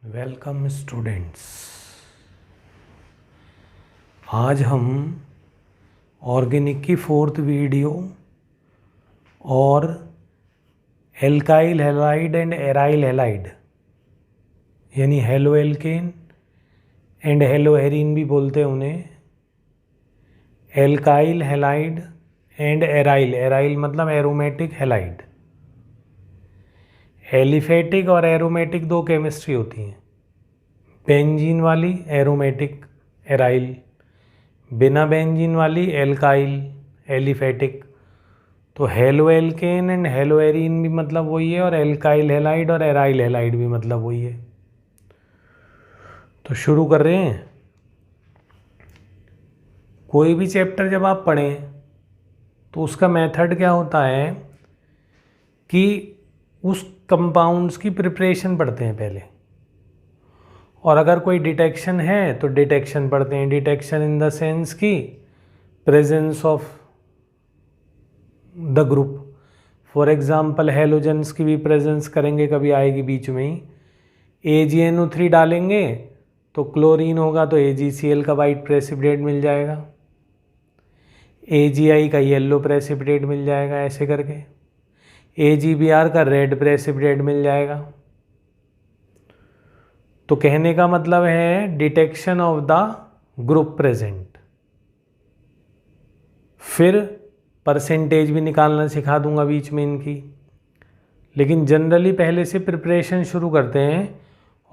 Welcome students. आज हम organic की 4th वीडियो और alkyl halide and aryl halide यानी हेलो एल्केन एंड हेलो हेरीन भी बोलते हैं उन्हें। Alkyl halide and aryl, aryl मतलब एरोमेटिक हैलाइड। एलिफेटिक और एरोमेटिक दो केमिस्ट्री होती हैं। बेंजीन वाली एरोमेटिक एराइल, बिना बेंजीन वाली एल्काइल एलिफेटिक। तो halo alkane and hello arene भी मतलब वही है, और एल्काइल हैलाइड और एराइल हैलाइड भी मतलब वही है। तो शुरू कर रहे हैं। कोई भी चैप्टर जब आप पढ़ें तो उसका मेथड क्या होता है कि उस कंपाउंड्स की प्रिपरेशन पढ़ते हैं पहले, और अगर कोई डिटेक्शन है तो डिटेक्शन पढ़ते हैं। डिटेक्शन इन द सेंस की presence of the group. For example halogens की भी प्रेजेंस करेंगे, कभी आएगी बीच में ही। AgNO3 डालेंगे तो क्लोरीन होगा, तो AgCl का वाइट प्रेसिपिटेट मिल जाएगा, AgI का येलो प्रेसिपिटेट मिल जाएगा, ऐसे करके AgBr का रेड प्रेसिपिटेट मिल जाएगा। तो कहने का मतलब है detection of the group present. फिर परसेंटेज भी निकालना सिखा दूंगा बीच में इनकी, लेकिन जनरली पहले से प्रिपरेशन शुरू करते हैं।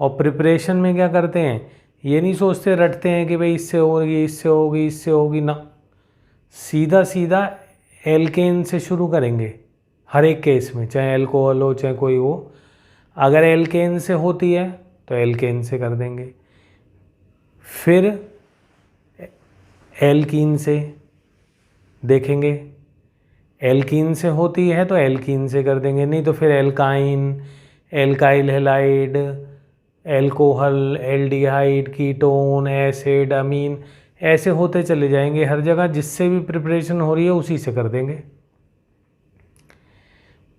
और प्रिपरेशन में क्या करते हैं, ये नहीं सोचते रटते हैं कि भाई इससे होगी इससे होगी इससे होगी ना, सीधा सीधा एल्केन से शुरू करेंगे हर एक केस में, चाहे अल्कोहल हो चाहे कोई हो। अगर एल्केन से होती है तो एल्केन से कर देंगे, फिर एल्कीन से देखेंगे, एल्कीन से होती है तो एल्कीन से कर देंगे, नहीं तो फिर alkyne, alkyl halide, alcohol, aldehyde, ketone, acid, amine, ऐसे होते चले जाएंगे हर जगह। जिससे भी प्रिपरेशन हो रही है उसी से कर देंगे।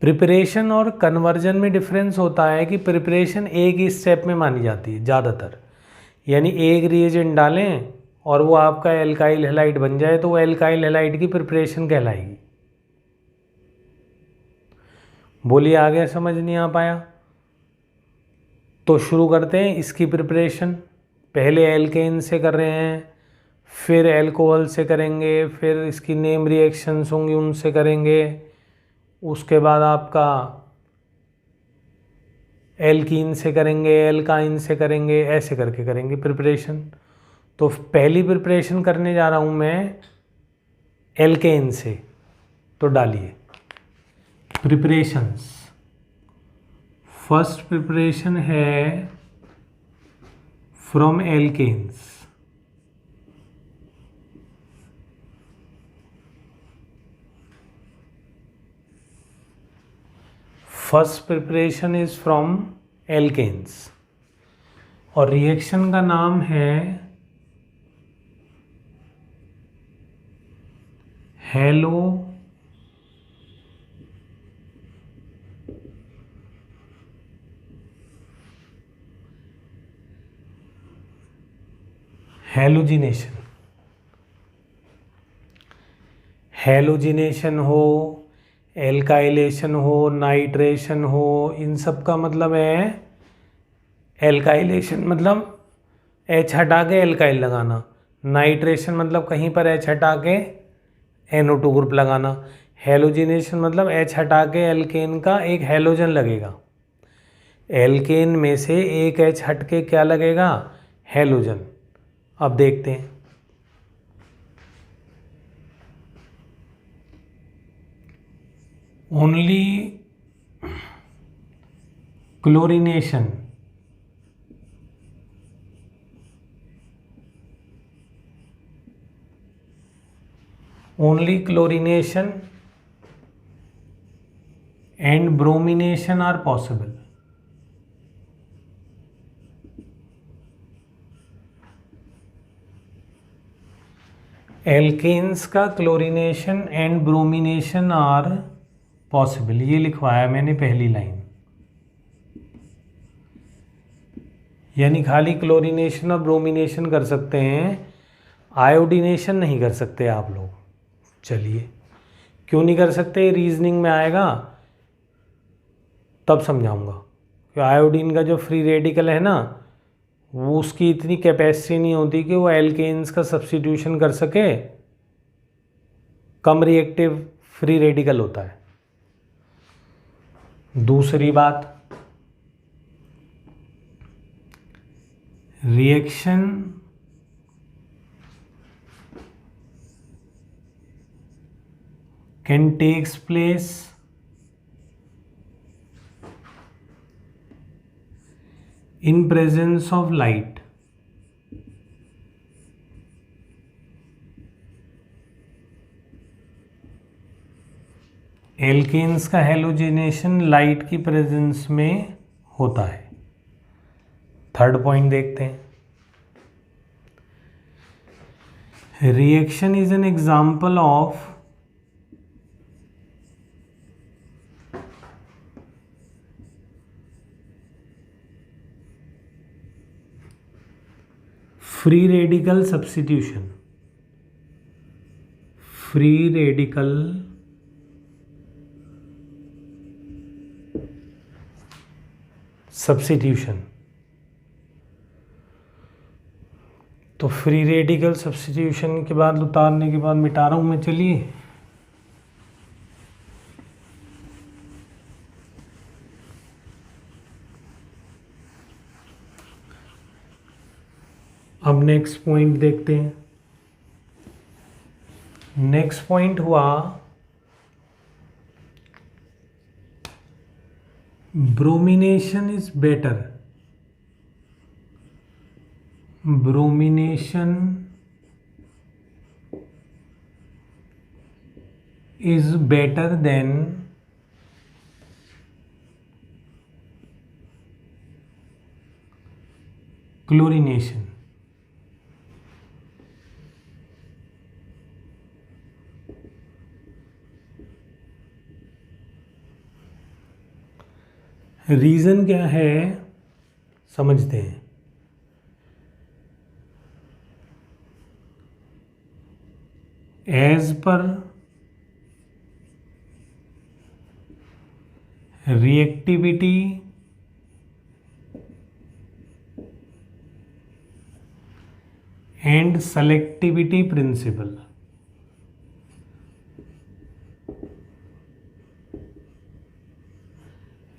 प्रिपरेशन और कन्वर्जन में डिफरेंस होता है कि प्रिपरेशन एक ही स्टेप में मानी जाती है ज़्यादातर, यानी एक रिएजेंट डालें और वो आपका एल्काइल हैलाइड बन जाए तो वो एल्काइल हैलाइड की प्रिपरेशन कहलाएगी। बोलिए आगे समझ नहीं आ पाया तो शुरू करते हैं इसकी प्रिपरेशन। पहले एल्केन से कर रहे हैं, फिर एल्कोहल से करेंगे, फिर इसकी नेम रिएक्शंस होंगी उनसे करेंगे, उसके बाद आपका एल्कीन से करेंगे, एल्काइन से करेंगे, ऐसे करके करेंगे प्रिपरेशन। तो पहली प्रिपरेशन करने जा रहा हूँ मैं एल्केन से, तो डालिए प्रिपरेशंस। फर्स्ट प्रिपरेशन है from alkanes. First preparation is from alkanes और रिएक्शन का नाम है हेलो हेलोजिनेशन। हेलोजिनेशन हो, एल्काइलेशन हो, नाइट्रेशन हो, इन सब का मतलब है एल्काइलेशन मतलब H हटा के एल्काइल लगाना, नाइट्रेशन मतलब कहीं पर H हटा के NO2 ग्रुप लगाना, हेलोजिनेशन मतलब H हटा के एल्केन का एक हेलोजन लगेगा, एल्केन में से एक H हट के क्या लगेगा, हेलोजन। अब देखते हैं। Only chlorination and bromination are possible. Alkanes का chlorination and bromination are possible, ये लिखवाया मैंने पहली लाइन। यानी खाली क्लोरीनेशन और ब्रोमिनेशन कर सकते हैं, आयोडीनेशन नहीं कर सकते आप लोग। चलिए, क्यों नहीं कर सकते, रीजनिंग में आएगा तब समझाऊंगा। कि आयोडीन का जो फ्री रेडिकल है ना, वो उसकी इतनी कैपेसिटी नहीं होती कि वो एल्केन्स का सब्स्टिट्यूशन कर सके, कम रिएक्टिव फ्री रेडिकल होता है। दूसरी बात, reaction can takes place in presence of light. Alkanes का हेलोजिनेशन लाइट की प्रेजेंस में होता है। थर्ड पॉइंट देखते हैं, reaction is an example of free radical substitution. Free radical substitution. तो फ्री रेडिकल सब्स्टिट्यूशन के बाद उतारने के बाद मिटा रहा हूं मैं। चलिए, अब नेक्स्ट पॉइंट देखते हैं। नेक्स्ट पॉइंट हुआ bromination is better. Bromination is better than chlorination. Reason क्या है समझते हैं। As per reactivity and selectivity principle.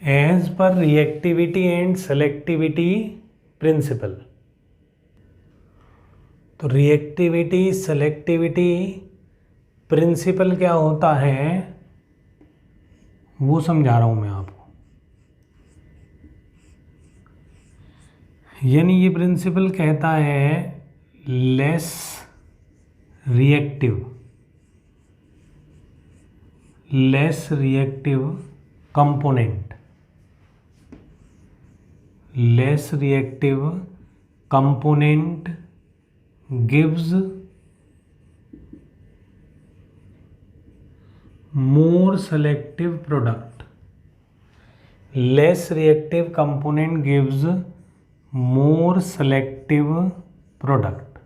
As per reactivity and selectivity principle. तो रिएक्टिविटी सेलेक्टिविटी प्रिंसिपल क्या होता है वो समझा रहा हूं मैं आपको। यानी ये प्रिंसिपल कहता है less reactive component. less reactive component gives more selective product. Less reactive component gives more selective product.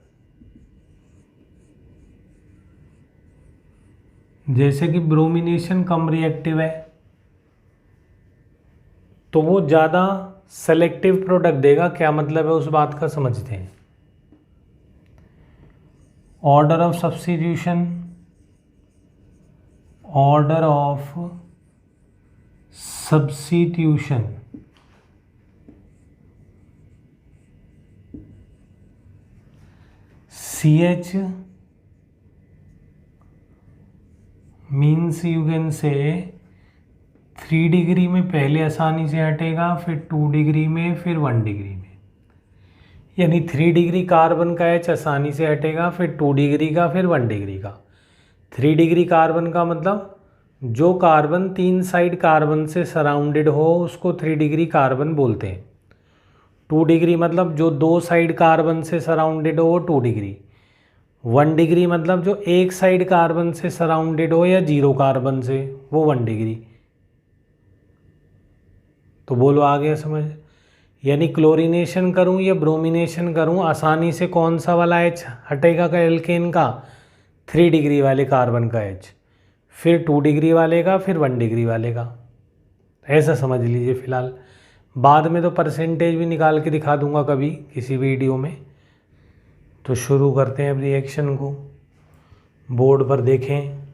जैसे कि ब्रोमिनेशन कम रिएक्टिव है तो वो ज़्यादा सेलेक्टिव प्रोडक्ट देगा। क्या मतलब है उस बात का समझते हैं। Order of substitution, order of substitution CH means you can say 3 degree में पहले आसानी से हटेगा, फिर 2 डिग्री में, फिर 1 डिग्री में। यानी 3 डिग्री कार्बन का H आसानी से हटेगा, फिर 2 डिग्री का, फिर 1 डिग्री का। 3 डिग्री कार्बन का मतलब जो कार्बन 3 साइड कार्बन से सराउंडेड हो उसको 3 डिग्री कार्बन बोलते हैं। 2 डिग्री मतलब जो 2 साइड कार्बन से सराउंडेड हो वो 2 डिग्री। 1 डिग्री मतलब जो एक साइड कार्बन से सराउंडेड हो या 0 कार्बन से, वो 1 डिग्री। तो बोलो आ गया समझ। यानी क्लोरीनेशन करूं या ब्रोमिनेशन करूं, आसानी से कौन सा वाला H हटेगा का एल्केन का, 3 डिग्री वाले कार्बन का H, फिर 2 डिग्री वाले का, फिर 1 डिग्री वाले का। ऐसा समझ लीजिए फ़िलहाल। बाद में तो परसेंटेज भी निकाल के दिखा दूंगा कभी किसी वीडियो में। तो शुरू करते हैं अब रिएक्शन को। बोर्ड पर देखें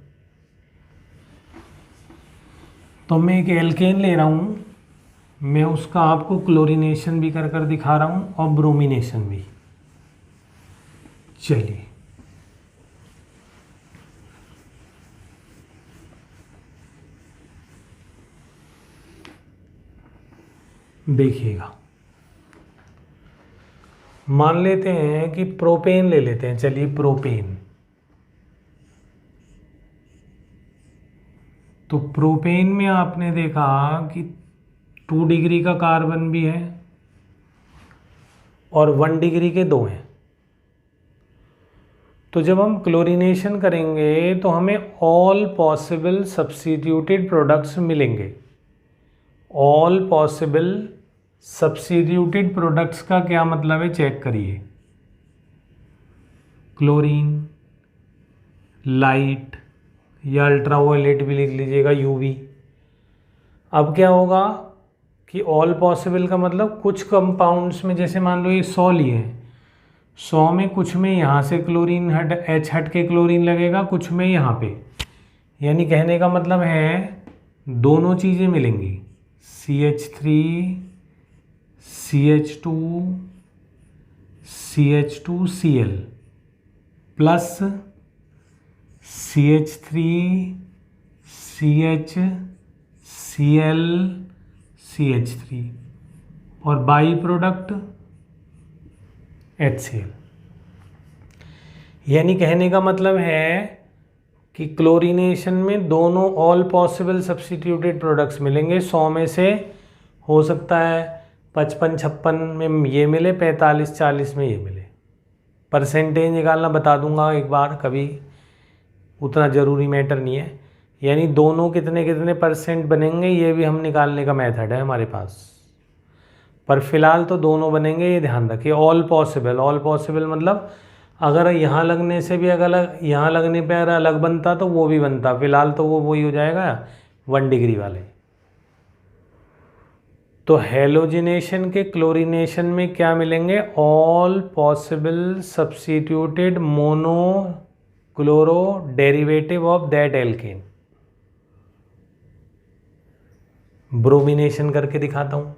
तो मैं एक एल्केन ले रहा हूँ, मैं उसका आपको क्लोरीनेशन भी कर कर दिखा रहा हूँ और ब्रोमिनेशन भी। चलिए देखिएगा, मान लेते हैं कि प्रोपेन ले लेते हैं। चलिए प्रोपेन, तो प्रोपेन में आपने देखा कि 2 डिग्री का कार्बन भी है और 1 डिग्री के 2 हैं। तो जब हम क्लोरीनेशन करेंगे तो हमें ऑल पॉसिबल सब्स्टिट्यूटेड प्रोडक्ट्स मिलेंगे। ऑल पॉसिबल सब्स्टिट्यूटेड प्रोडक्ट्स का क्या मतलब है, चेक करिए। क्लोरीन, लाइट या अल्ट्रावायलेट भी लिख लीजिएगा, यूवी। अब क्या होगा कि ऑल पॉसिबल का मतलब कुछ कंपाउंड्स में, जैसे मान लो ये 100 लिए हैं, 100 में कुछ में यहाँ से क्लोरीन H हट के क्लोरीन लगेगा, कुछ में यहाँ पे। यानी कहने का मतलब है दोनों चीज़ें मिलेंगी, CH3 CH2 CH2Cl plus CH3 CHCl CH3 और बाई प्रोडक्ट HCl। यानी कहने का मतलब है कि क्लोरीनेशन में दोनों ऑल पॉसिबल सब्स्टिट्यूटेड प्रोडक्ट्स मिलेंगे। 100 में से हो सकता है 55-56 में ये मिले, 45-40 में ये मिले। परसेंटेज निकालना बता दूंगा एक बार कभी, उतना ज़रूरी मैटर नहीं है। यानी दोनों कितने कितने परसेंट बनेंगे ये भी हम निकालने का मेथड है हमारे पास, पर फिलहाल तो दोनों बनेंगे, ये ध्यान रखिए। ऑल पॉसिबल, ऑल पॉसिबल मतलब अगर यहाँ लगने से भी अगर यहाँ लगने पे अगर अलग बनता तो वो भी बनता, फिलहाल तो वो वही हो जाएगा 1 डिग्री वाले। तो हेलोजिनेशन के क्लोरीनेशन में क्या मिलेंगे, all possible substituted mono chloro derivative of that alkane. Bromination करके दिखाता हूं।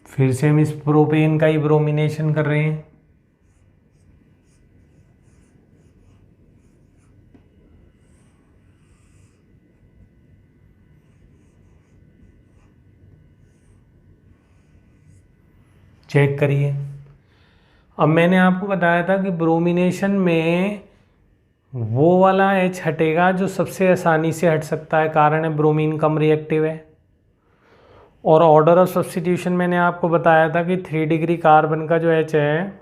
फिर से हम इस प्रोपेन का ही ब्रोमिनेशन कर रहे हैं। चेक करिए। अब मैंने आपको बताया था कि ब्रोमिनेशन में वो वाला H हटेगा जो सबसे आसानी से हट सकता है, कारण है ब्रोमीन कम रिएक्टिव है। और ऑर्डर ऑफ सब्स्टिट्यूशन मैंने आपको बताया था कि 3 डिग्री कार्बन का जो H है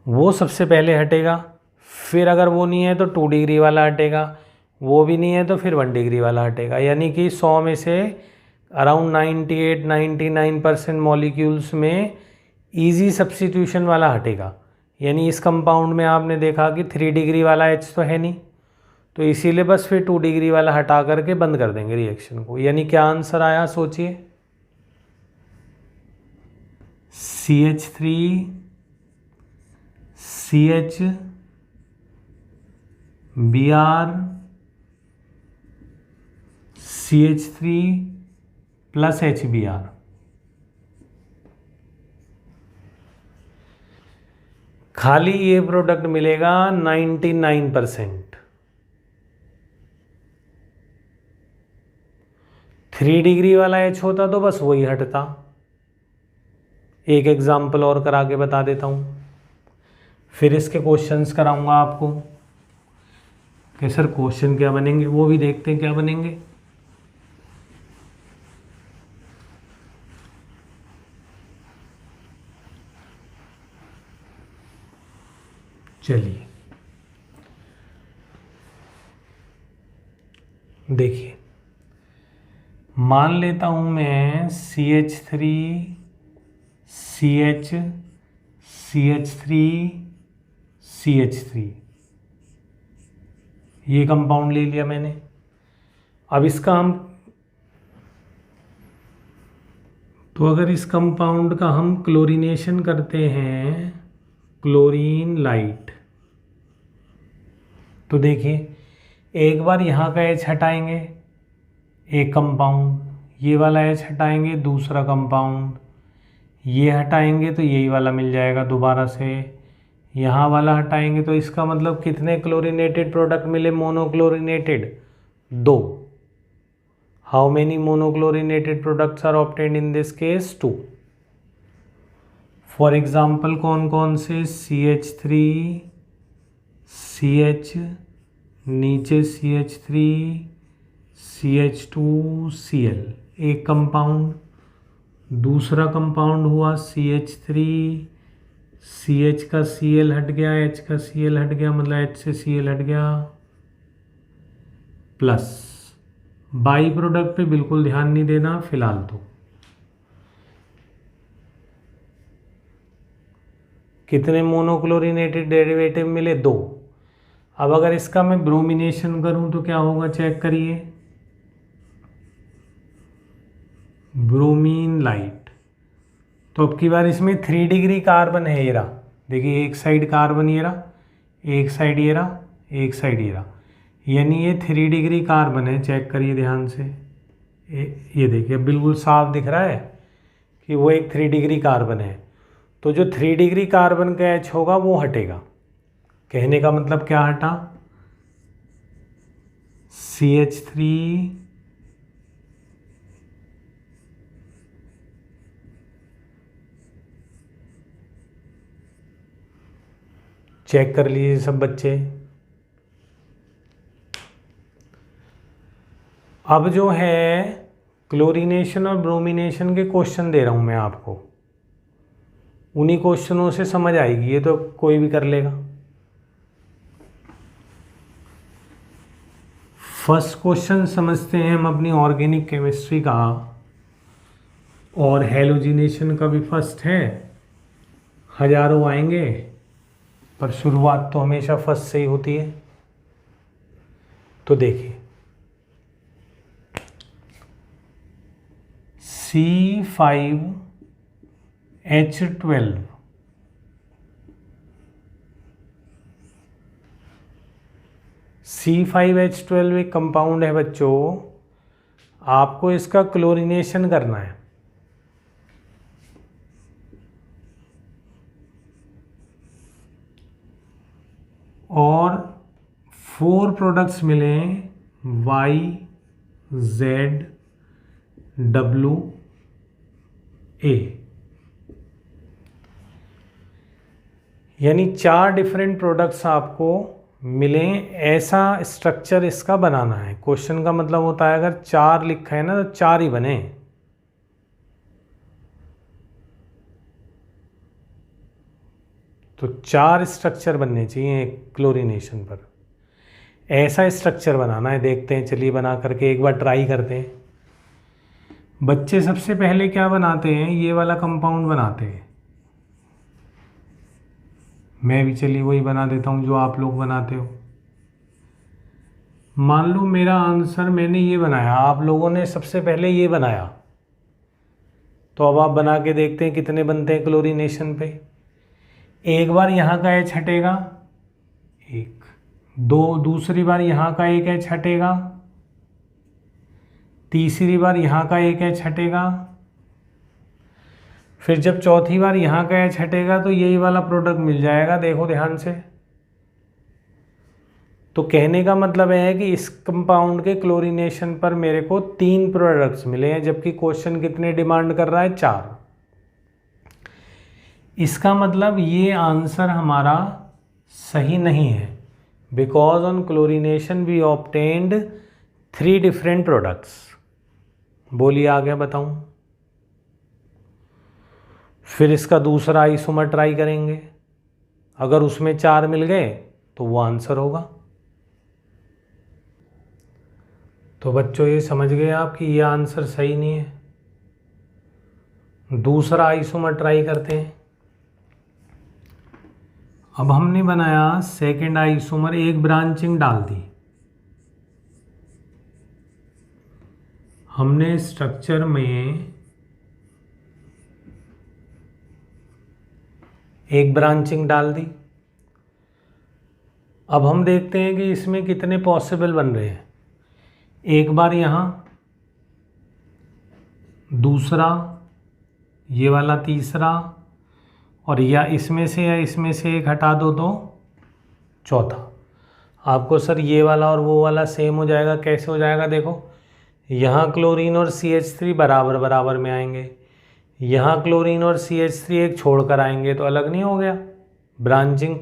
वो सबसे पहले हटेगा, फिर अगर वो नहीं है तो 2 डिग्री वाला हटेगा, वो भी नहीं है तो फिर 1 डिग्री वाला हटेगा। यानी कि 100 में से अराउंड 98-99% मॉलिक्यूल्स में इजी सब्स्टिट्यूशन वाला हटेगा। यानी इस कंपाउंड में आपने देखा कि 3 डिग्री वाला H तो है नहीं, तो इसीलिए बस फिर 2 डिग्री वाला हटा करके बंद कर देंगे रिएक्शन को। यानी क्या आंसर आया सोचिए, CH3 CH Br CH3 plus HBr। खाली ये प्रोडक्ट मिलेगा 99%। 3 डिग्री वाला H होता तो बस वही हटता। एक एग्जाम्पल और करा के बता देता हूँ, फिर इसके क्वेश्चंस कराऊंगा आपको कि सर क्वेश्चन क्या बनेंगे, वो भी देखते हैं क्या बनेंगे। चलिए देखिए, मान लेता हूँ मैं CH3 CH CH3 CH3, ये कंपाउंड ले लिया मैंने। अब इसका अगर इस कंपाउंड का हम क्लोरीनेशन करते हैं, क्लोरीन लाइट, तो देखिए एक बार यहाँ का H हटाएंगे, एक कंपाउंड, ये वाला H हटाएंगे, दूसरा कंपाउंड, ये हटाएंगे तो यही वाला मिल जाएगा दोबारा से, यहाँ वाला हटाएंगे तो इसका मतलब कितने क्लोरीनेटेड प्रोडक्ट मिले, monochlorinated, 2। How many monochlorinated products are obtained in this case, 2। For example कौन कौन से, CH3 CH, नीचे CH3 CH2 Cl, एक कंपाउंड, दूसरा कंपाउंड हुआ CH3 CH का Cl हट गया, H का Cl हट गया, मतलब H से Cl हट गया, प्लस बाई प्रोडक्ट पे बिल्कुल ध्यान नहीं देना फिलहाल। तो कितने मोनोक्लोरीनेटेड डेरिवेटिव मिले, 2। अब अगर इसका मैं ब्रोमिनेशन करूं तो क्या होगा, चेक करिए, ब्रोमीन लाइट। तो अब की बार इसमें 3 डिग्री कार्बन है, ये रहा, देखिए एक साइड कार्बन ये रहा, एक साइड ये रहा, एक साइड ये रहा, यानी ये 3 डिग्री कार्बन है। चेक करिए ध्यान से, ये देखिए बिल्कुल साफ दिख रहा है कि वो एक 3 डिग्री कार्बन है। तो जो 3 डिग्री कार्बन का H होगा वो हटेगा। कहने का मतलब क्या हटा, CH3 चेक कर लीजिए सब बच्चे। अब जो है क्लोरीनेशन और ब्रोमिनेशन के क्वेश्चन दे रहा हूं मैं आपको, उन्हीं क्वेश्चनों से समझ आएगी, ये तो कोई भी कर लेगा। फर्स्ट क्वेश्चन समझते हैं हम अपनी ऑर्गेनिक केमिस्ट्री का, और हैलोजिनेशन का भी फर्स्ट है, हजारों आएंगे पर शुरुआत तो हमेशा फर्स्ट से ही होती है। तो देखिए C5H12 C5H12 एक कंपाउंड है बच्चों, आपको इसका क्लोरीनेशन करना है। और 4 प्रोडक्ट्स मिले, YZWA, यानी 4 डिफरेंट प्रोडक्ट्स आपको मिले। ऐसा स्ट्रक्चर इसका बनाना है। क्वेश्चन का मतलब होता है अगर 4 लिखा है ना तो 4 ही बने। तो 4 स्ट्रक्चर बनने चाहिए क्लोरीनेशन पर। ऐसा स्ट्रक्चर बनाना है। देखते हैं, चलिए बना करके एक बार ट्राई करते हैं। बच्चे सबसे पहले क्या बनाते हैं, ये वाला कंपाउंड बनाते हैं। मैं भी चलिए वही बना देता हूँ जो आप लोग बनाते हो। मान लो मेरा आंसर मैंने ये बनाया, आप लोगों ने सबसे पहले ये बनाया, तो अब आप बना के देखते हैं कितने बनते हैं क्लोरीनेशन पे। एक बार यहाँ का H हटेगा, एक, दो, दूसरी बार यहाँ का एक H हटेगा, तीसरी बार यहाँ का एक H हटेगा, फिर जब चौथी बार यहाँ का H हटेगा तो यही वाला प्रोडक्ट मिल जाएगा। देखो ध्यान से। तो कहने का मतलब है कि इस कंपाउंड के क्लोरीनेशन पर मेरे को 3 प्रोडक्ट्स मिले हैं, जबकि क्वेश्चन कितने डिमांड कर रहा है, 4। इसका मतलब ये आंसर हमारा सही नहीं है, because on chlorination we obtained 3 different products. बोलिए आगे बताऊं। फिर इसका दूसरा आइसोमर ट्राई करेंगे, अगर उसमें 4 मिल गए तो वो आंसर होगा। तो बच्चों ये समझ गए आप कि ये आंसर सही नहीं है। दूसरा आइसोमर ट्राई करते हैं। अब हमने बनाया सेकेंड आइसोमर, एक ब्रांचिंग डाल दी हमने स्ट्रक्चर में, एक ब्रांचिंग डाल दी। अब हम देखते हैं कि इसमें कितने पॉसिबल बन रहे हैं। एक बार यहाँ, दूसरा, ये वाला तीसरा, और या इसमें से एक हटा दो तो चौथा। आपको सर ये वाला और वो वाला सेम हो जाएगा, कैसे हो जाएगा? देखो, यहाँ क्लोरीन और CH3 बराबर बराबर में आएंगे, यहाँ क्लोरीन और CH3 एक छोड़कर आएंगे तो अलग नहीं हो गया ब्रांचिंग।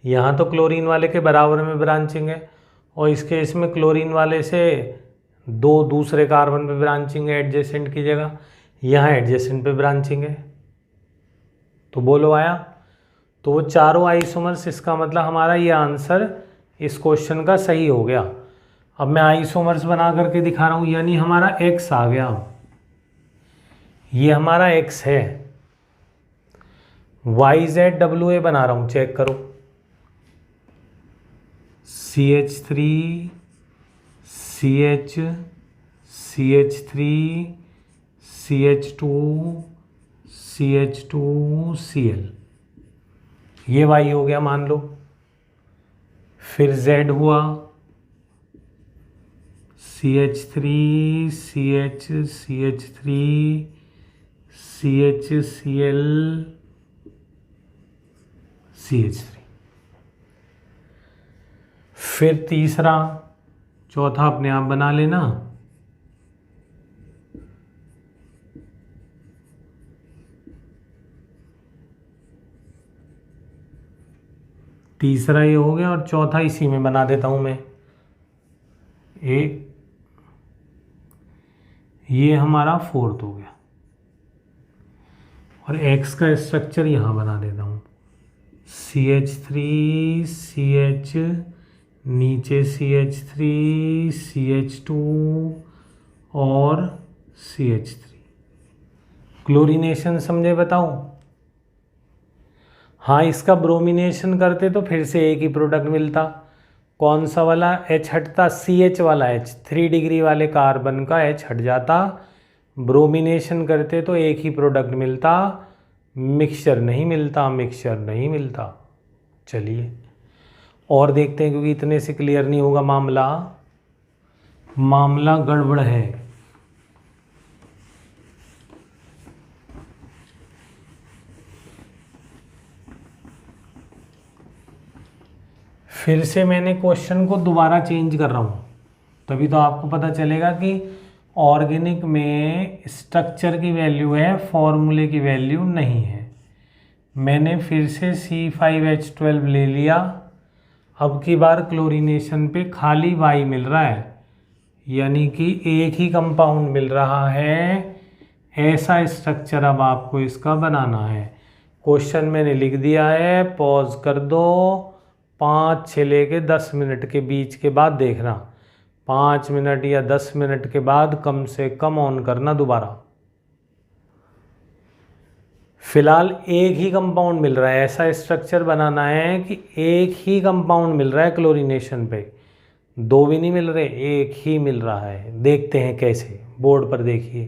यहाँ तो क्लोरीन वाले के बराबर में ब्रांचिंग है और इसके इसमें क्लोरीन वाले से दो दूसरे कार्बन पे ब्रांचिंग है एडजेसेंट की जगह, यहाँ एडजेसेंट पे ब्रांचिंग है। तो बोलो आया? तो वो चारों आइसोमर्स, इसका मतलब हमारा ये आंसर इस क्वेश्चन का सही हो गया। अब मैं आइसोमर्स बना करके दिखा रहा हूँ, यानी हमारा X आ गया। ये हमारा X है, YZWA बना रहा हूँ, चेक करो। CH3 CH CH3 CH2 CH2 Cl, ये Y हो गया मान लो। फिर Z हुआ CH3 CH CH3 CHCl CH3। फिर तीसरा, चौथा अपने आप बना लेना। तीसरा ये हो गया और चौथा इसी में बना देता हूं मैं। ये हमारा फोर्थ हो गया और X का स्ट्रक्चर यहाँ बना देता हूँ। CH3 CH, नीचे CH3 CH2 और CH3। क्लोरीनेशन समझे बताऊँ? हाँ, इसका ब्रोमिनेशन करते तो फिर से एक ही प्रोडक्ट मिलता। कौन सा वाला? H हटता, CH वाला H, 3 डिग्री वाले कार्बन का H हट जाता। ब्रोमिनेशन करते तो एक ही प्रोडक्ट मिलता, मिक्सचर नहीं मिलता, मिक्सचर नहीं मिलता। चलिए और देखते हैं, क्योंकि इतने से क्लियर नहीं होगा मामला गड़बड़ है। फिर से मैंने क्वेश्चन को दोबारा चेंज कर रहा हूँ, तभी तो आपको पता चलेगा कि ऑर्गेनिक में स्ट्रक्चर की वैल्यू है, फॉर्मूले की वैल्यू नहीं है। मैंने फिर से C5H12 ले लिया। अब की बार क्लोरीनेशन पे खाली Y मिल रहा है, यानी कि एक ही कंपाउंड मिल रहा है। ऐसा स्ट्रक्चर अब आपको इसका बनाना है। क्वेश्चन मैंने लिख दिया है, पॉज कर दो। 5 से लेके 10 मिनट के बीच के बाद देखना, 5 मिनट या 10 मिनट के बाद कम से कम ऑन करना दोबारा। फिलहाल एक ही कंपाउंड मिल रहा है, ऐसा स्ट्रक्चर बनाना है कि एक ही कंपाउंड मिल रहा है क्लोरीनेशन पे, दो भी नहीं मिल रहे, एक ही मिल रहा है। देखते हैं कैसे, बोर्ड पर देखिए,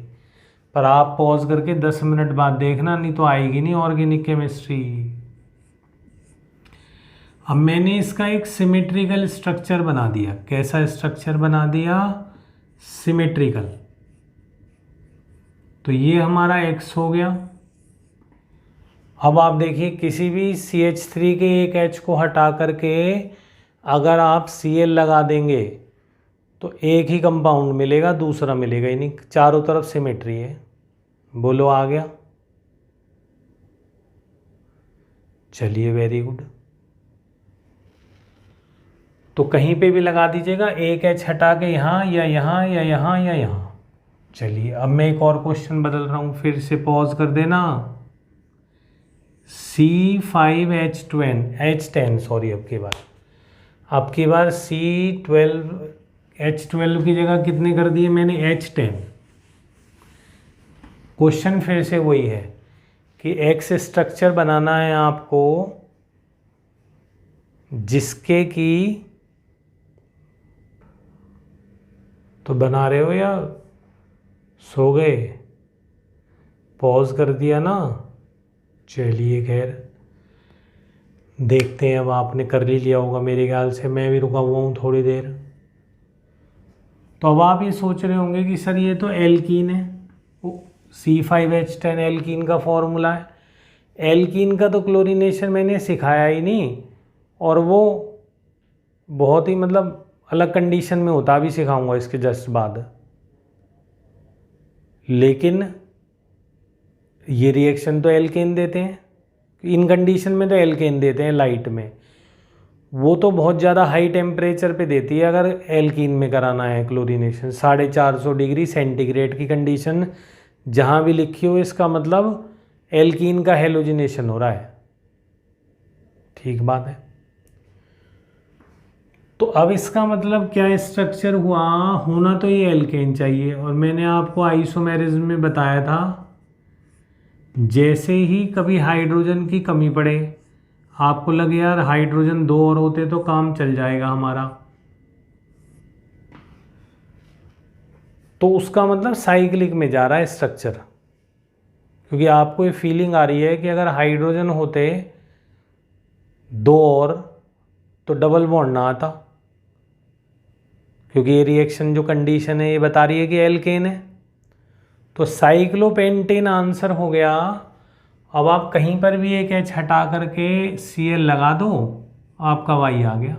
पर आप पॉज करके 10 मिनट बाद देखना, नहीं तो आएगी नहीं ऑर्गेनिक केमिस्ट्री। अब मैंने इसका एक सिमेट्रिकल स्ट्रक्चर बना दिया। कैसा स्ट्रक्चर बना दिया? सिमेट्रिकल। तो ये हमारा X हो गया। अब आप देखिए, किसी भी CH3 के एक H को हटा करके अगर आप Cl लगा देंगे तो एक ही कंपाउंड मिलेगा, दूसरा मिलेगा ही नहीं। चारों तरफ सिमेट्री है। बोलो आ गया? चलिए वेरी गुड। तो कहीं पे भी लगा दीजिएगा, एक H हटा के यहाँ या यहाँ या यहाँ या यहाँ। चलिए अब मैं एक और क्वेश्चन बदल रहा हूँ, फिर से पॉज कर देना। C5H10 सॉरी, अब की बार C12 H12 की जगह कितने कर दिए मैंने, H10। क्वेश्चन फिर से वही है कि एक्स स्ट्रक्चर बनाना है आपको जिसके की, तो बना रहे हो या सो गए, पॉज कर दिया ना, चलिए खैर देखते हैं। अब आपने कर ही लिया होगा मेरे ख्याल से, मैं भी रुका हुआ हूँ थोड़ी देर। तो अब आप ये सोच रहे होंगे कि सर ये तो एल्कीन है, C5H10 एल्कीन का फॉर्मूला है। एल्कीन का तो क्लोरीनेशन मैंने सिखाया ही नहीं, और वो बहुत ही मतलब अलग कंडीशन में होता, भी सिखाऊंगा इसके जस्ट बाद। लेकिन ये रिएक्शन तो एल्केन देते हैं, इन कंडीशन में तो एल्केन देते हैं लाइट में, वो तो बहुत ज़्यादा हाई टेम्परेचर पे देती है अगर एल्कीन में कराना है क्लोरीनेशन। 450 डिग्री सेंटीग्रेड की कंडीशन जहाँ भी लिखी हो, इसका मतलब एल्कीन का हेलोजिनेशन हो रहा है। ठीक बात है। तो अब इसका मतलब क्या स्ट्रक्चर हुआ, होना तो ये एल्केन चाहिए। और मैंने आपको आइसोमेरिज्म में बताया था, जैसे ही कभी हाइड्रोजन की कमी पड़े, आपको लगे यार हाइड्रोजन 2 और होते तो काम चल जाएगा हमारा, तो उसका मतलब साइक्लिक में जा रहा है स्ट्रक्चर। क्योंकि आपको ये फीलिंग आ रही है कि अगर हाइड्रोजन होते 2 और तो डबल बॉन्ड ना आता, क्योंकि ये रिएक्शन जो कंडीशन है ये बता रही है कि एल्केन है। तो साइक्लोपेंटेन आंसर हो गया। अब आप कहीं पर भी एक H हटा करके Cl लगा दो, आपका Y आ गया।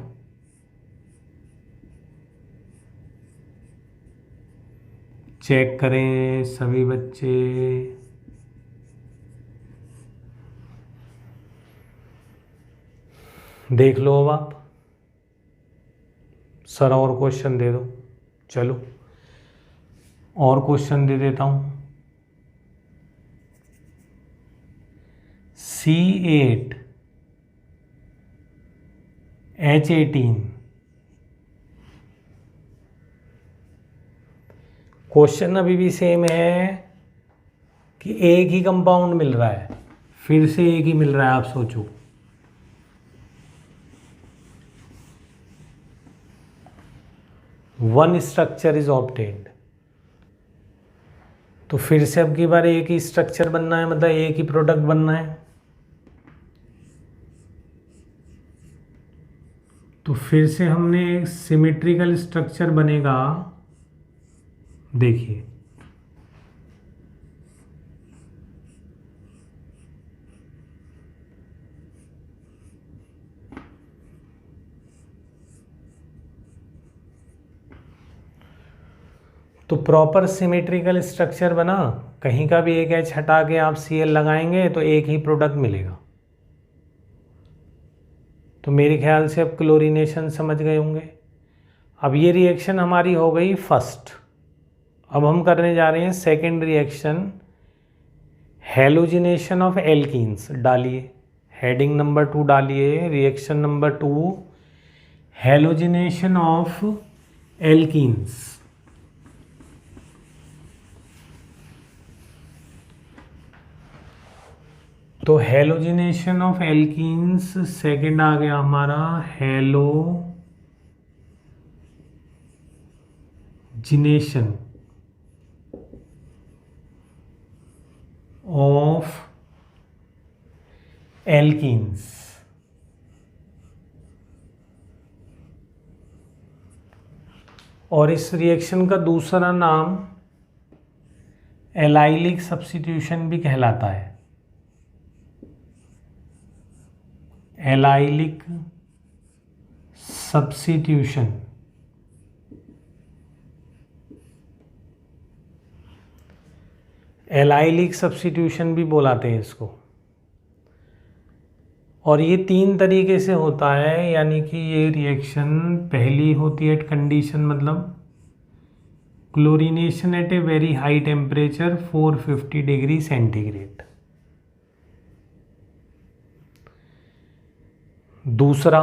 चेक करें सभी बच्चे। देख लो अब आप, सर और क्वेश्चन दे दो। चलो और क्वेश्चन दे देता हूँ। C8H18 क्वेश्चन अभी भी सेम है कि एक ही कंपाउंड मिल रहा है, फिर से एक ही मिल रहा है। आप सोचो, वन स्ट्रक्चर इज ऑब्टेन्ड। तो फिर से अब की बार एक ही स्ट्रक्चर बनना है, मतलब एक ही प्रोडक्ट बनना है। तो फिर से हमने एक सिमेट्रिकल स्ट्रक्चर बनेगा। देखिए तो प्रॉपर सिमेट्रिकल स्ट्रक्चर बना, कहीं का भी एक H हटा के आप Cl लगाएंगे तो एक ही प्रोडक्ट मिलेगा। तो मेरे ख्याल से अब क्लोरीनेशन समझ गए होंगे। अब ये रिएक्शन हमारी हो गई फर्स्ट। अब हम करने जा रहे हैं second reaction, halogenation of alkenes. डालिए हेडिंग नंबर 2 डालिए, reaction number 2, halogenation of alkenes. तो हेलोजिनेशन ऑफ एल्कीन्स सेकंड आ गया हमारा, हेलोजिनेशन ऑफ एल्कीन्स। और इस रिएक्शन का दूसरा नाम एलाइलिक सब्स्टिट्यूशन भी कहलाता है। Allylic substitution. एलाइलिक सब्स्टिट्यूशन भी बोलाते हैं इसको। और ये 3 तरीके से होता है, यानी कि ये रिएक्शन पहली होती है कंडीशन, मतलब chlorination at a very high temperature 450 degree centigrade. दूसरा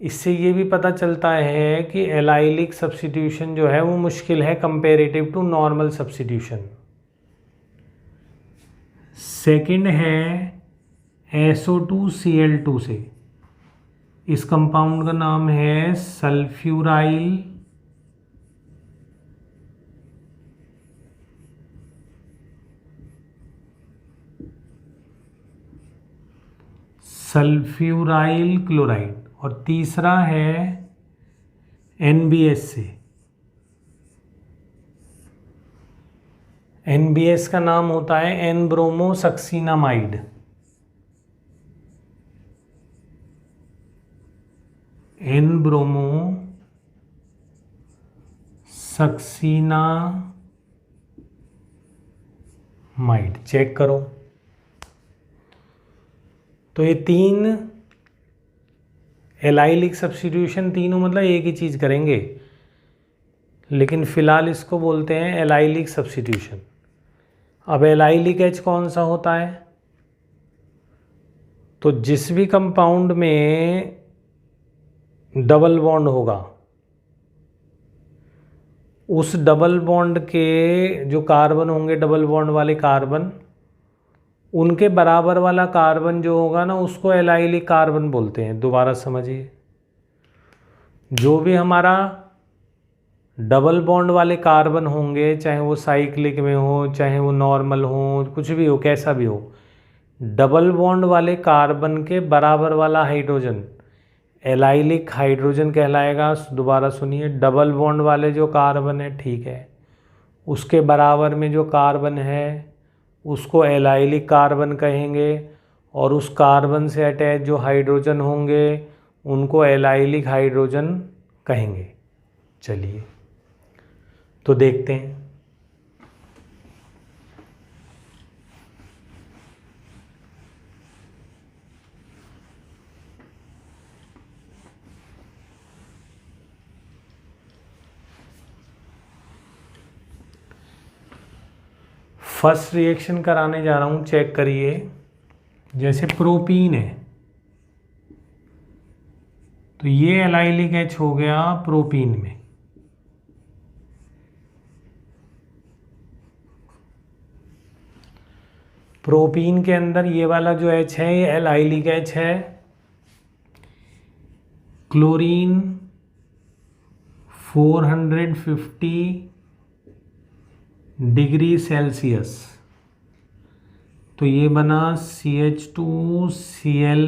इससे ये भी पता चलता है कि एलाइलिक सब्स्टिट्यूशन जो है वो मुश्किल है comparative to normal substitution. Second है SO2Cl2 से। इस कंपाउंड का नाम है सल्फ्यूराइल क्लोराइड। और तीसरा है NBS से। NBS का नाम होता है एन ब्रोमोसक्सीनामाइड। एन ब्रोमोसक्सीनामाइड चेक करो। तो ये तीन एलाइलिक सब्स्टिट्यूशन, तीनों मतलब एक ही चीज़ करेंगे, लेकिन फ़िलहाल इसको बोलते हैं एलाइलिक सब्स्टिट्यूशन। अब एलाइलिक H कौन सा होता है? तो जिस भी कंपाउंड में डबल बॉन्ड होगा, उस डबल बॉन्ड के जो कार्बन होंगे, डबल बॉन्ड वाले कार्बन, उनके बराबर वाला कार्बन जो होगा ना, उसको एलाइलिक कार्बन बोलते हैं। दोबारा समझिए, जो भी हमारा डबल बॉन्ड वाले कार्बन होंगे, चाहे वो साइक्लिक में हो, चाहे वो नॉर्मल हो, कुछ भी हो, कैसा भी हो, डबल बॉन्ड वाले कार्बन के बराबर वाला हाइड्रोजन एलाइलिक हाइड्रोजन कहलाएगा। दोबारा सुनिए, डबल बॉन्ड वाले जो कार्बन है, ठीक है, उसके बराबर में जो कार्बन है उसको एलाइलिक कार्बन कहेंगे, और उस कार्बन से अटैच जो हाइड्रोजन होंगे उनको एलाइलिक हाइड्रोजन कहेंगे। चलिए तो देखते हैं। फर्स्ट रिएक्शन कराने जा रहा हूँ, चेक करिए। जैसे प्रोपीन है, तो ये एलाइलिक H हो गया प्रोपीन में। प्रोपीन के अंदर ये वाला जो H है, ये एलाइलिक H है। क्लोरीन 450 डिग्री सेल्सियस, तो ये बना CH2Cl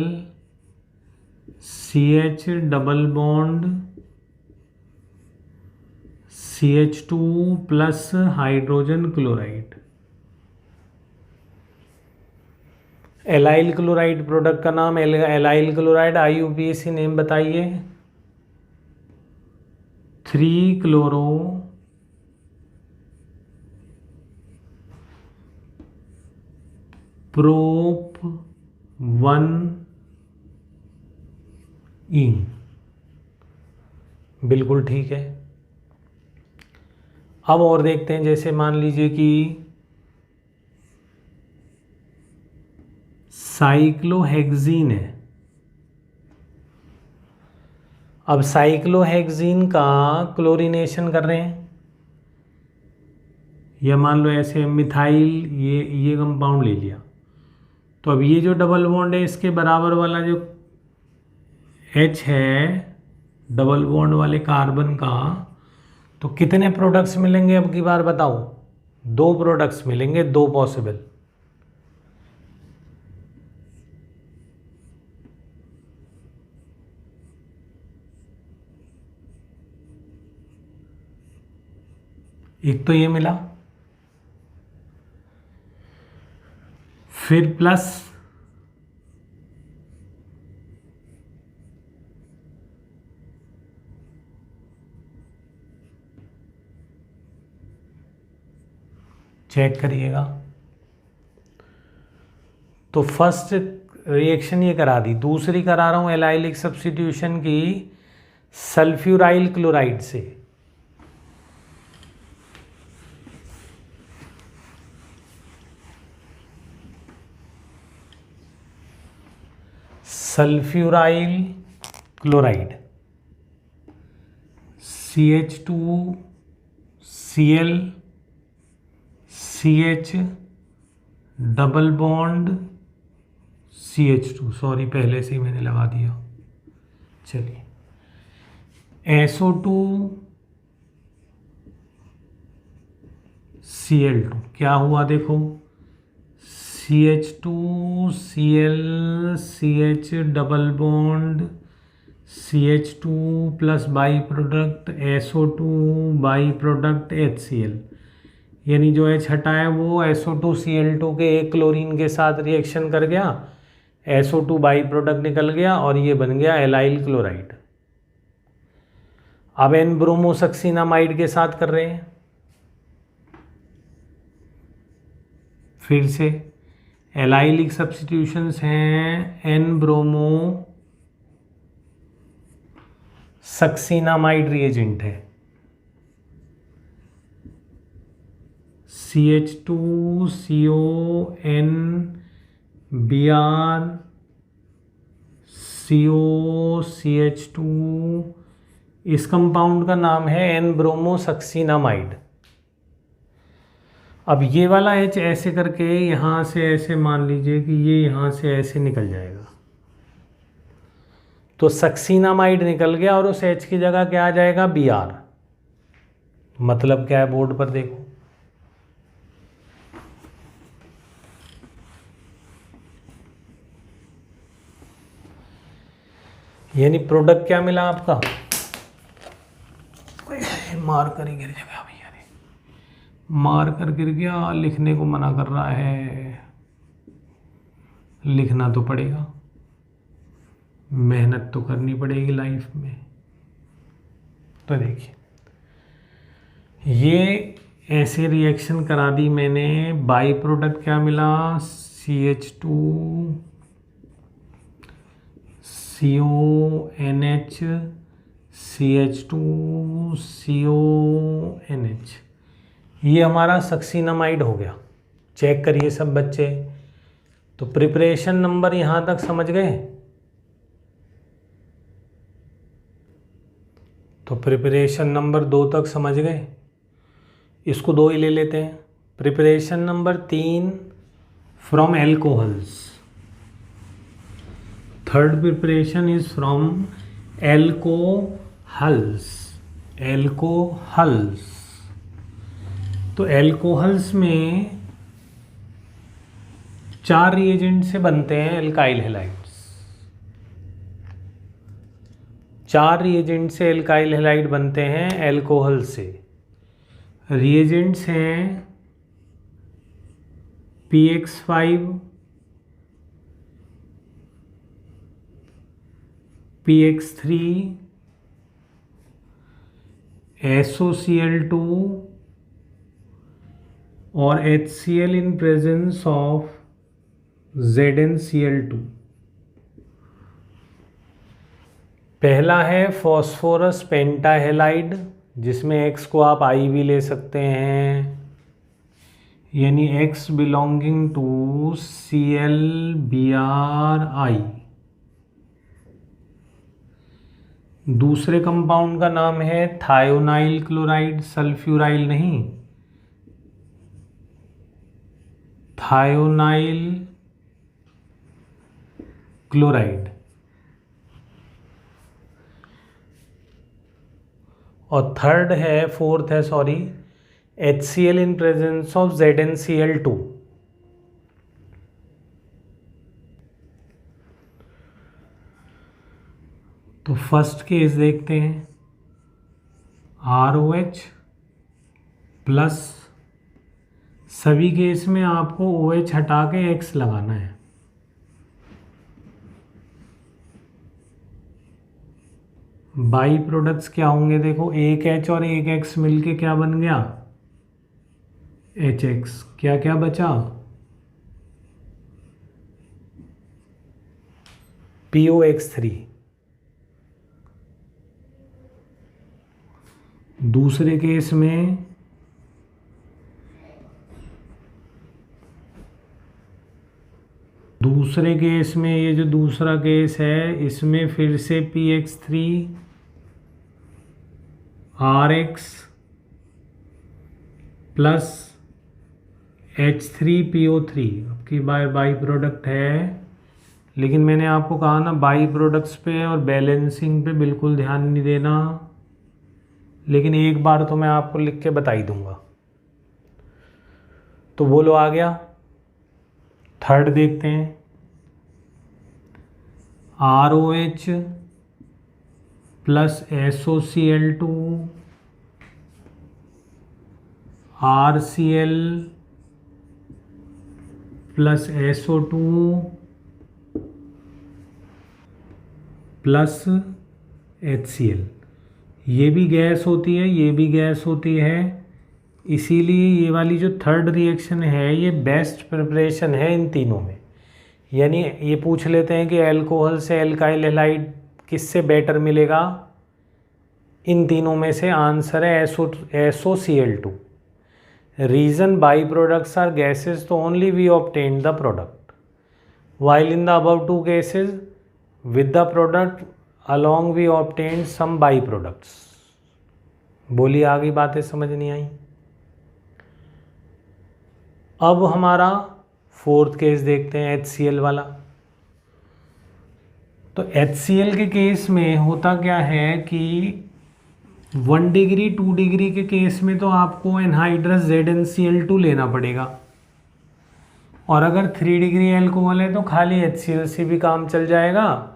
CH double bond CH2 plus hydrogen chloride. Allyl chloride product का नाम एलाइल क्लोराइड, IUPAC नेम बताइए। 3 क्लोरो प्रोप 1 ईन। बिल्कुल ठीक है। अब और देखते हैं, जैसे मान लीजिए कि साइक्लोहेक्सीन है। अब साइक्लोहेक्सीन का क्लोरीनेशन कर रहे हैं, या मान लो ऐसे मिथाइल, ये कंपाउंड ले लिया, तो अब ये जो डबल बॉन्ड है इसके बराबर वाला जो H है डबल बॉन्ड वाले कार्बन का, तो कितने प्रोडक्ट्स मिलेंगे अब की बार बताओ? 2 प्रोडक्ट्स मिलेंगे, 2 पॉसिबल। एक तो ये मिला, फिर प्लस चेक करिएगा। तो फर्स्ट रिएक्शन ये करा दी, दूसरी करा रहा हूं एलाइलिक सब्स्टिट्यूशन की सल्फ्यूराइल क्लोराइड से। Sulphuryl chloride, CH2Cl CH double bond CH2, sorry पहले से ही मैंने लगा दिया। चलिए SO2Cl2 क्या हुआ देखो, CH2Cl CH double bond CH2 plus by product SO2 by product HCl, यानी जो H हटाया वो SO2Cl2 के एक क्लोरीन के साथ रिएक्शन कर गया, SO2 बाई प्रोडक्ट निकल गया और ये बन गया एलाइल क्लोराइड। अब एन ब्रोमोसक्सीनामाइड के साथ कर रहे हैं, फिर से एलाइलिक सब्स्टिट्यूशंस हैं, एन ब्रोमो सक्सीनामाइड रिएजेंट है, CH2CON Br CO CH2, इस कंपाउंड का नाम है एन ब्रोमोसक्सीनामाइड। अब ये वाला H ऐसे करके यहाँ से ऐसे मान लीजिए कि ये यहाँ से ऐसे निकल जाएगा, तो सक्सीनामाइड निकल गया और उस H की जगह क्या आ जाएगा, Br। मतलब क्या है बोर्ड पर देखो, यानी प्रोडक्ट क्या मिला आपका, मार्कर ही गिर जाएगा भैया, मार्कर गिर गया, लिखने को मना कर रहा है, लिखना तो पड़ेगा, मेहनत तो करनी पड़ेगी लाइफ में। तो देखिए ये ऐसे रिएक्शन करा दी मैंने, बाई प्रोडक्ट क्या मिला, CH2 CONH CH2 CONH, ये हमारा सक्सीनामाइड हो गया। चेक करिए सब बच्चे, तो प्रिपरेशन नंबर यहाँ तक समझ गए, तो प्रिपरेशन नंबर 2 तक समझ गए, इसको 2 ही ले लेते हैं। Preparation number 3 from alcohols, third preparation is from alcohols. Alcohols, तो एल्कोहल्स में 4 रिएजेंट से बनते हैं एल्काइल हैलाइड्स, 4 रिएजेंट से एल्काइल हैलाइड बनते हैं एल्कोहल से। रिएजेंट्स हैं PX5 PX3 SOCl2 और HCl in presence of ZnCl2। पहला है फॉस्फोरस पेंटाहेलाइड, जिसमें X को आप I भी ले सकते हैं, यानी X बिलोंगिंग टू ClBrI। दूसरे कंपाउंड का नाम है थायोनाइल क्लोराइड, सल्फ्यूराइल नहीं, थायोनाइल क्लोराइड। और थर्ड है, फोर्थ है sorry, HCl in presence of ZnCl2। तो फर्स्ट केस देखते हैं, ROH प्लस, सभी केस में आपको OH हटा के X लगाना है। बाई प्रोडक्ट्स क्या होंगे देखो, एक H और एक X मिलके क्या बन गया, HX। क्या क्या बचा, POX3। दूसरे केस में दूसरे केस में, ये जो दूसरा केस है इसमें फिर से PX3 RX प्लस H3PO3 आपकी बाई प्रोडक्ट है। लेकिन मैंने आपको कहा ना बाई प्रोडक्ट्स पे और बैलेंसिंग पे बिल्कुल ध्यान नहीं देना, लेकिन एक बार तो मैं आपको लिख के बता ही दूंगा। तो बोलो आ गया। थर्ड देखते हैं, ROH plus SOCl2 RCl plus SO2 plus HCl। ये भी गैस होती है, ये भी गैस होती है, इसीलिए ये वाली जो थर्ड रिएक्शन है ये बेस्ट प्रिपरेशन है इन तीनों में। यानी ये पूछ लेते हैं कि अल्कोहल से एल्काइल हैलाइड किससे बेटर मिलेगा, इन तीनों में से आंसर है SOCl2। Reason by products are gases तो only we obtain the product, while in the above two cases with the product along we obtained some by products। बोली आगे बातें समझ नहीं आई। अब हमारा फोर्थ केस देखते हैं HCl वाला। तो HCl के केस में होता क्या है कि 1 डिग्री 2 डिग्री के केस में तो आपको एनहाइड्रस ZnCl2 लेना पड़ेगा, और अगर 3 डिग्री एल्कोहल है तो खाली HCl से भी काम चल जाएगा,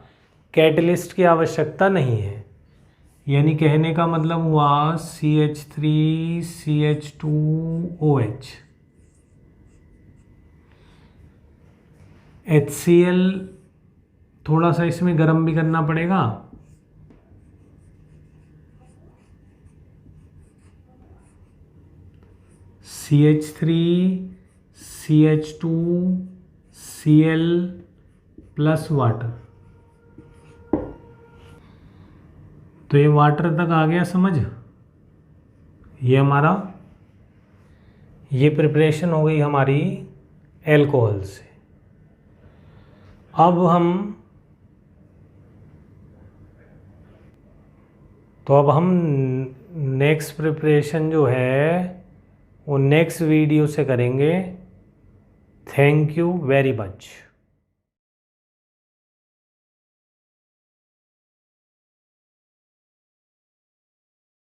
कैटलिस्ट की आवश्यकता नहीं है। यानी कहने का मतलब हुआ CH3CH2OH। HCl थोड़ा सा इसमें गर्म भी करना पड़ेगा, CH3CH2Cl प्लस वाटर। तो ये वाटर तक आ गया समझ। ये हमारा ये प्रिपरेशन हो गई हमारी एल्कोहल से। अब हम नेक्स्ट प्रिपरेशन जो है वो नेक्स्ट वीडियो से करेंगे। Thank you very much.